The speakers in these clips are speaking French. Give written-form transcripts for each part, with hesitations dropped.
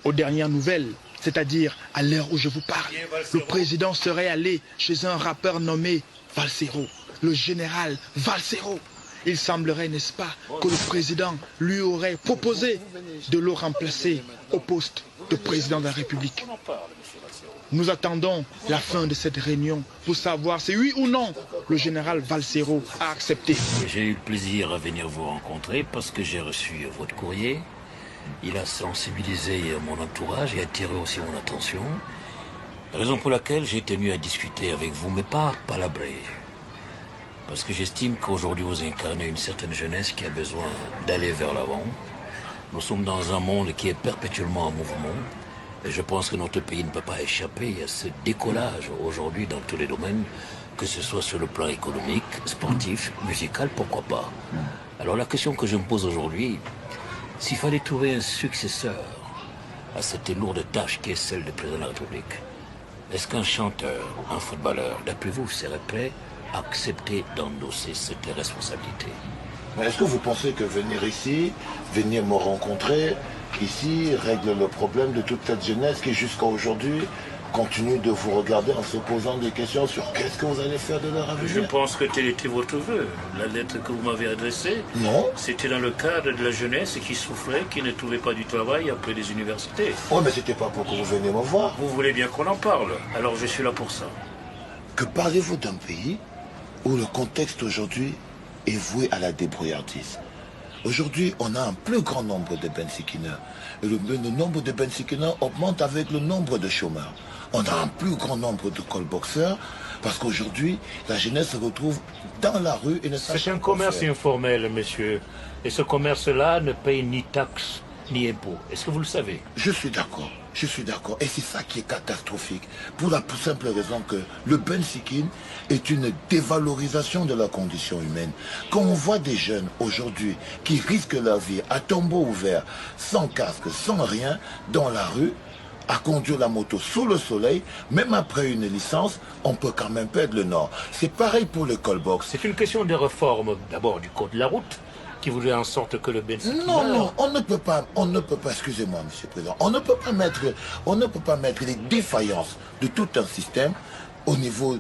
Aux dernières nouvelles, c'est-à-dire à l'heure où je vous parle, le président serait allé chez un rappeur nommé Valsero, le général Valsero. Il semblerait, n'est-ce pas, que le président lui aurait proposé de le remplacer au poste de président de la République. Nous attendons la fin de cette réunion pour savoir si oui ou non le général Valsero a accepté. J'ai eu le plaisir à venir vous rencontrer parce que j'ai reçu votre courrier. Il a sensibilisé mon entourage et attiré aussi mon attention. Raison pour laquelle j'ai tenu à discuter avec vous, mais pas palabrer. Parce que j'estime qu'aujourd'hui vous incarnez une certaine jeunesse qui a besoin d'aller vers l'avant. Nous sommes dans un monde qui est perpétuellement en mouvement. Et je pense que notre pays ne peut pas échapper à ce décollage aujourd'hui dans tous les domaines, que ce soit sur le plan économique, sportif, musical, pourquoi pas. Alors la question que je me pose aujourd'hui, s'il fallait trouver un successeur à cette lourde tâche qui est celle du président de la République, est-ce qu'un chanteur, un footballeur, d'après vous, serait prêt à accepter d'endosser cette responsabilité? Mais est-ce que vous pensez que venir ici, venir me rencontrer, ici, règle le problème de toute cette jeunesse qui, jusqu'à aujourd'hui, continue de vous regarder en se posant des questions sur qu'est-ce que vous allez faire de leur avenir? Je pense que tel était votre vœu. La lettre que vous m'avez adressée, non, c'était dans le cadre de la jeunesse qui souffrait, qui ne trouvait pas du travail après les universités. Oui, mais c'était pas pour que vous veniez me voir. Vous voulez bien qu'on en parle, alors je suis là pour ça. Que parlez-vous d'un pays où le contexte aujourd'hui est voué à la débrouillardise? Aujourd'hui, on a un plus grand nombre de bensikineurs. Et le nombre de bensikineurs augmente avec le nombre de chômeurs. On a un plus grand nombre de callboxeurs parce qu'aujourd'hui, la jeunesse se retrouve dans la rue et ne sait pas. C'est un commerce informel, monsieur. Et ce commerce-là ne paye ni taxes ni impôts. Est-ce que vous le savez? Je suis d'accord. Je suis d'accord. Et c'est ça qui est catastrophique. Pour la simple raison que le bensikin est une dévalorisation de la condition humaine. Quand on voit des jeunes aujourd'hui qui risquent leur vie à tombeau ouvert, sans casque, sans rien, dans la rue, à conduire la moto sous le soleil, même après une licence, on peut quand même perdre le nord. C'est pareil pour le callbox. C'est une question de réforme, d'abord du code de la route, qui voudrait en sorte que le bensikin... Non, on ne peut pas, excusez-moi, Monsieur le Président, on ne peut pas mettre les défaillances de tout un système au niveau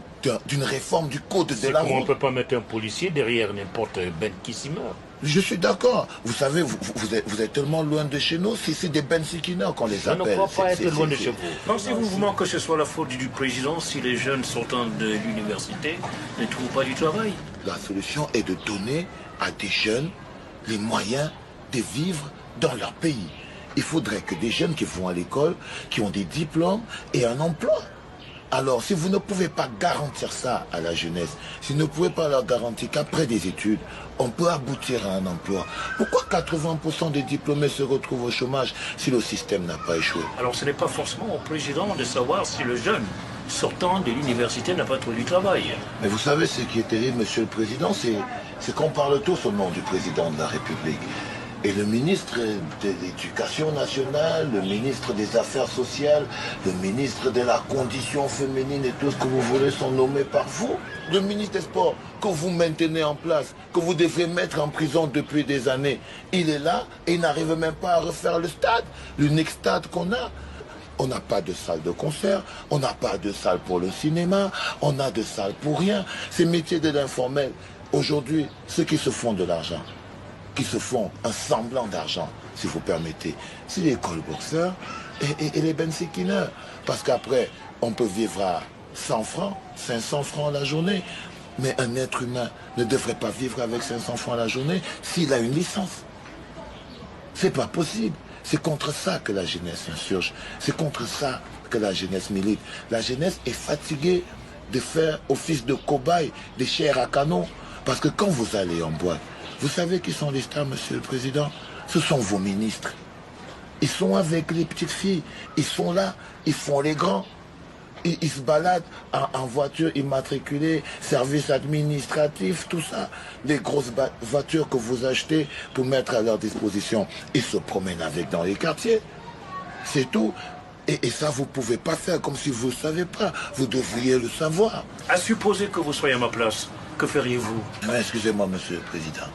d'une réforme du code de la route. On ne peut pas mettre un policier derrière n'importe bensikineur. Je suis d'accord. Vous savez, vous êtes tellement loin de chez nous, c'est des bensikineurs qu'on les appelle. Je ne crois pas être loin de chez vous. Pensez-vous vraiment que ce soit la faute du président si les jeunes sortant de l'université ne trouvent pas du travail? La solution est de donner à des jeunes les moyens de vivre dans leur pays. Il faudrait que des jeunes qui vont à l'école, qui ont des diplômes et un emploi. Alors, si vous ne pouvez pas garantir ça à la jeunesse, si vous ne pouvez pas leur garantir qu'après des études, on peut aboutir à un emploi, pourquoi 80% des diplômés se retrouvent au chômage si le système n'a pas échoué? Alors, ce n'est pas forcément au président de savoir si le jeune sortant de l'université n'a pas trouvé du travail. Mais vous savez, ce qui est terrible, Monsieur le Président, c'est qu'on parle tous au nom du président de la République. Et le ministre de l'Éducation nationale, le ministre des Affaires sociales, le ministre de la Condition féminine et tout ce que vous voulez sont nommés par vous. Le ministre des Sports, que vous maintenez en place, que vous devez mettre en prison depuis des années, il est là et il n'arrive même pas à refaire le stade, l'unique stade qu'on a. On n'a pas de salle de concert, on n'a pas de salle pour le cinéma, on a de salle pour rien. Ces métiers de l'informel, aujourd'hui, ceux qui se font de l'argent, qui se font un semblant d'argent, si vous permettez, c'est les callboxeurs et les bensikineurs. Parce qu'après, on peut vivre à 100 francs, 500 francs la journée. Mais un être humain ne devrait pas vivre avec 500 francs la journée s'il a une licence. C'est pas possible. C'est contre ça que la jeunesse insurge. C'est contre ça que la jeunesse milite. La jeunesse est fatiguée de faire office de cobaye, de chair à canon. Parce que quand vous allez en boîte, vous savez qui sont les stars, Monsieur le Président? Ce sont vos ministres. Ils sont avec les petites filles. Ils sont là. Ils font les grands. Ils se baladent en voiture immatriculée, service administratif, tout ça. Les grosses voitures que vous achetez pour mettre à leur disposition. Ils se promènent avec dans les quartiers. C'est tout. Et ça, vous ne pouvez pas faire comme si vous ne savez pas. Vous devriez le savoir. À supposer que vous soyez à ma place, que feriez-vous? Excusez-moi, Monsieur le Président.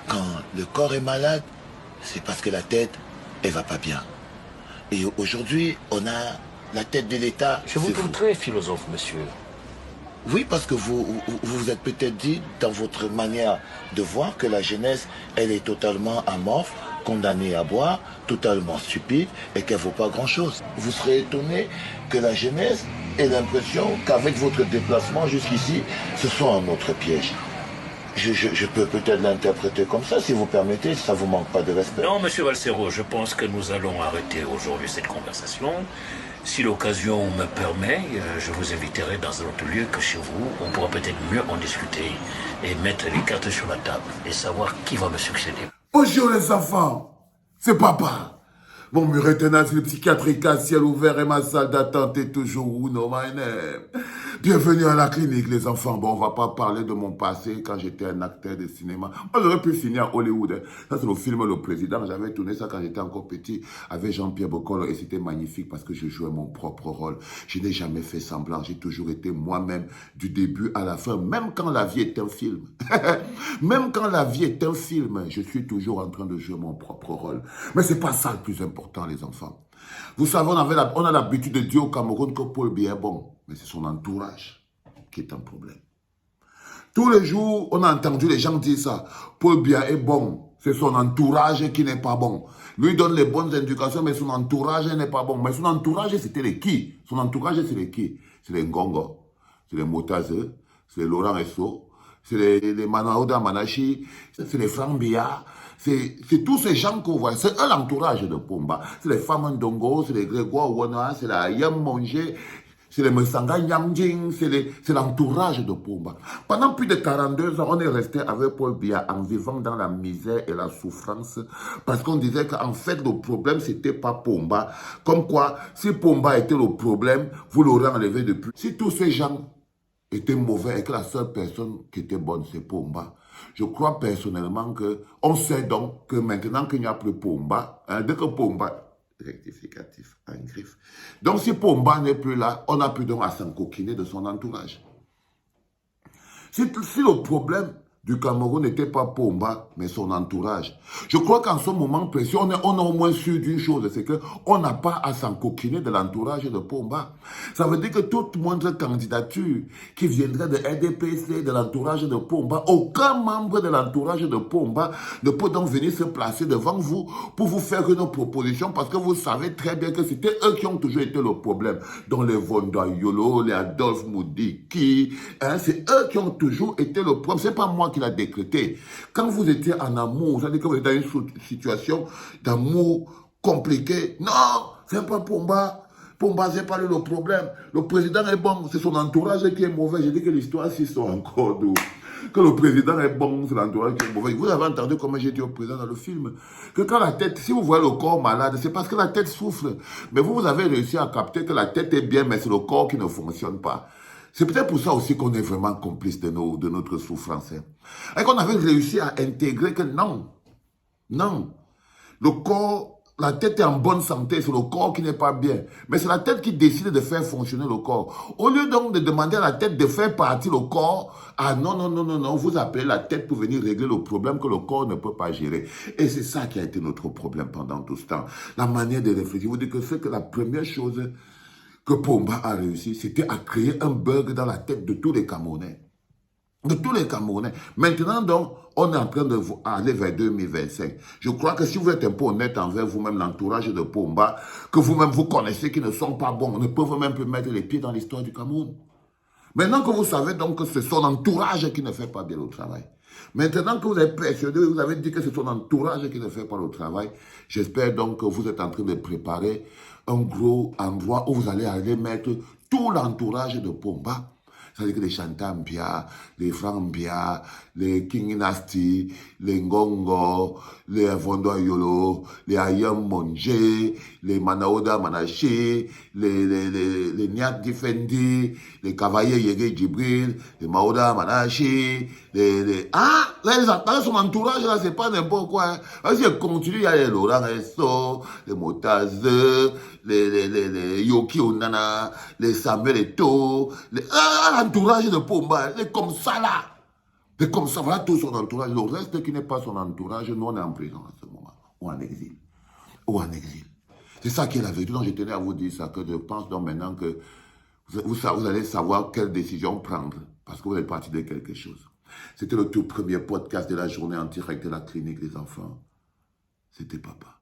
Quand le corps est malade, c'est parce que la tête, elle va pas bien. Et aujourd'hui, on a la tête de l'État. Je vous trouve très philosophe, monsieur. Oui, parce que vous êtes peut-être dit dans votre manière de voir que la jeunesse, elle est totalement amorphe, condamnée à boire, totalement stupide et qu'elle ne vaut pas grand-chose. Vous serez étonné que la jeunesse ait l'impression qu'avec votre déplacement jusqu'ici, ce soit un autre piège. Je peux peut-être l'interpréter comme ça, si vous permettez, si ça ne vous manque pas de respect. Non, monsieur Valsero, je pense que nous allons arrêter aujourd'hui cette conversation. Si l'occasion me permet, je vous inviterai dans un autre lieu que chez vous. On pourra peut-être mieux en discuter et mettre les cartes sur la table et savoir qui va me succéder. Bonjour les enfants, c'est papa. Mon mur est un asile psychiatrique à ciel ouvert et ma salle d'attente est toujours où, no my name. Bienvenue à la clinique les enfants. Bon, on va pas parler de mon passé quand j'étais un acteur de cinéma. Moi, j'aurais pu signer à Hollywood. Ça, c'est le film Le Président. J'avais tourné ça quand j'étais encore petit avec Jean-Pierre Bocolo et c'était magnifique parce que je jouais mon propre rôle. Je n'ai jamais fait semblant. J'ai toujours été moi-même du début à la fin, même quand la vie est un film. Même quand la vie est un film, je suis toujours en train de jouer mon propre rôle. Mais c'est pas ça le plus important, les enfants. Vous savez, on a l'habitude de dire au Cameroun que Paul Biya est bon, mais c'est son entourage qui est un problème. Tous les jours, on a entendu les gens dire ça. Paul Biya est bon, c'est son entourage qui n'est pas bon. Lui donne les bonnes indications, mais son entourage n'est pas bon. Mais son entourage, c'était les qui? Son entourage, c'est les qui? C'est les Ngongo, c'est les Motaze, c'est les Laurent Esso, c'est les Manaouda Manachi, c'est les Franck Biya. C'est tous ces gens qu'on voit, c'est eux l'entourage de Pomba. C'est les femmes Ndongo, c'est les Grégoire Ouana, c'est la Yam Mongé, c'est les Messanga Nyamjing, c'est l'entourage de Pomba. Pendant plus de 42 ans, on est resté avec Paul Biya en vivant dans la misère et la souffrance parce qu'on disait qu'en fait le problème c'était pas Pomba. Comme quoi, si Pomba était le problème, vous l'aurez enlevé depuis. Si tous ces gens étaient mauvais et que la seule personne qui était bonne c'est Pomba, je crois personnellement on sait donc que maintenant qu'il n'y a plus Pomba, dès que Pomba, rectificatif, en griffe. Donc si Pomba n'est plus là, on n'a plus donc à s'encoquiner de son entourage. Si le problème du Cameroun n'était pas Pomba, mais son entourage. Je crois qu'en ce moment précis, on est au moins sûr d'une chose, c'est qu'on n'a pas à s'encoquiner de l'entourage de Pomba. Ça veut dire que toute moindre candidature qui viendrait de RDPC, de l'entourage de Pomba, aucun membre de l'entourage de Pomba ne peut donc venir se placer devant vous pour vous faire une proposition parce que vous savez très bien que c'était eux qui ont toujours été le problème. Donc les Vonda Yolo, les Adolphe Moudiki, c'est eux qui ont toujours été le problème. C'est pas moi qui l'a décrété. Quand vous étiez en amour, c'est-à-dire que vous êtes dans une situation d'amour compliquée. Non, c'est pas Pomba. Pomba, c'est pas lui le problème. Le président est bon, c'est son entourage qui est mauvais. J'ai dit que l'histoire, s'ils sont encore doux. Que le président est bon, c'est l'entourage qui est mauvais. Vous avez entendu comment j'ai dit au président dans le film, que quand la tête, si vous voyez le corps malade, c'est parce que la tête souffre. Mais vous avez réussi à capter que la tête est bien, mais c'est le corps qui ne fonctionne pas. C'est peut-être pour ça aussi qu'on est vraiment complice de notre souffrance. Et qu'on avait réussi à intégrer que non, le corps, la tête est en bonne santé, c'est le corps qui n'est pas bien. Mais c'est la tête qui décide de faire fonctionner le corps. Au lieu donc de demander à la tête de faire partie le corps, ah non, vous appelez la tête pour venir régler le problème que le corps ne peut pas gérer. Et c'est ça qui a été notre problème pendant tout ce temps. La manière de réfléchir. Vous dites que c'est que la première chose que Pomba a réussi, c'était à créer un bug dans la tête de tous les Camerounais. De tous les Camerounais. Maintenant, donc, on est en train d'aller vers 2025. Je crois que si vous êtes un peu honnête envers vous-même, l'entourage de Pomba, que vous-même vous connaissez qui ne sont pas bons, ne peuvent même plus mettre les pieds dans l'histoire du Cameroun. Maintenant que vous savez donc que c'est son entourage qui ne fait pas bien le travail. Maintenant que vous avez persuadé, vous avez dit que c'est son entourage qui ne fait pas le travail, j'espère donc que vous êtes en train de préparer un gros endroit où vous allez mettre tout l'entourage de Pomba. C'est-à-dire que les Chantam Bia, les Franck Bia, les King Nasty, les Ngongo, les Vondo Yolo, les Ayam Monje, les Manaouda Manaché, les Niak Difendi, les Cavaliers Yege Djibril, les Maouda Manaché, Ah, là, ils attendent son entourage, là, c'est pas n'importe quoi. Hein. Vas-y, elle continue, il y a les Laurent Esso, les Motaz, les Yoki Onana, les Samuel Eto, l'entourage de Pomba, c'est comme ça, là. C'est comme ça, voilà tout son entourage. Le reste qui n'est pas son entourage, nous, on est en prison en ce moment, ou en exil. C'est ça qui est la vérité. Donc, je tenais à vous dire ça, que je pense donc maintenant que vous allez savoir quelle décision prendre, parce que vous êtes parti de quelque chose. C'était le tout premier podcast de la journée en direct de la clinique des enfants. C'était papa.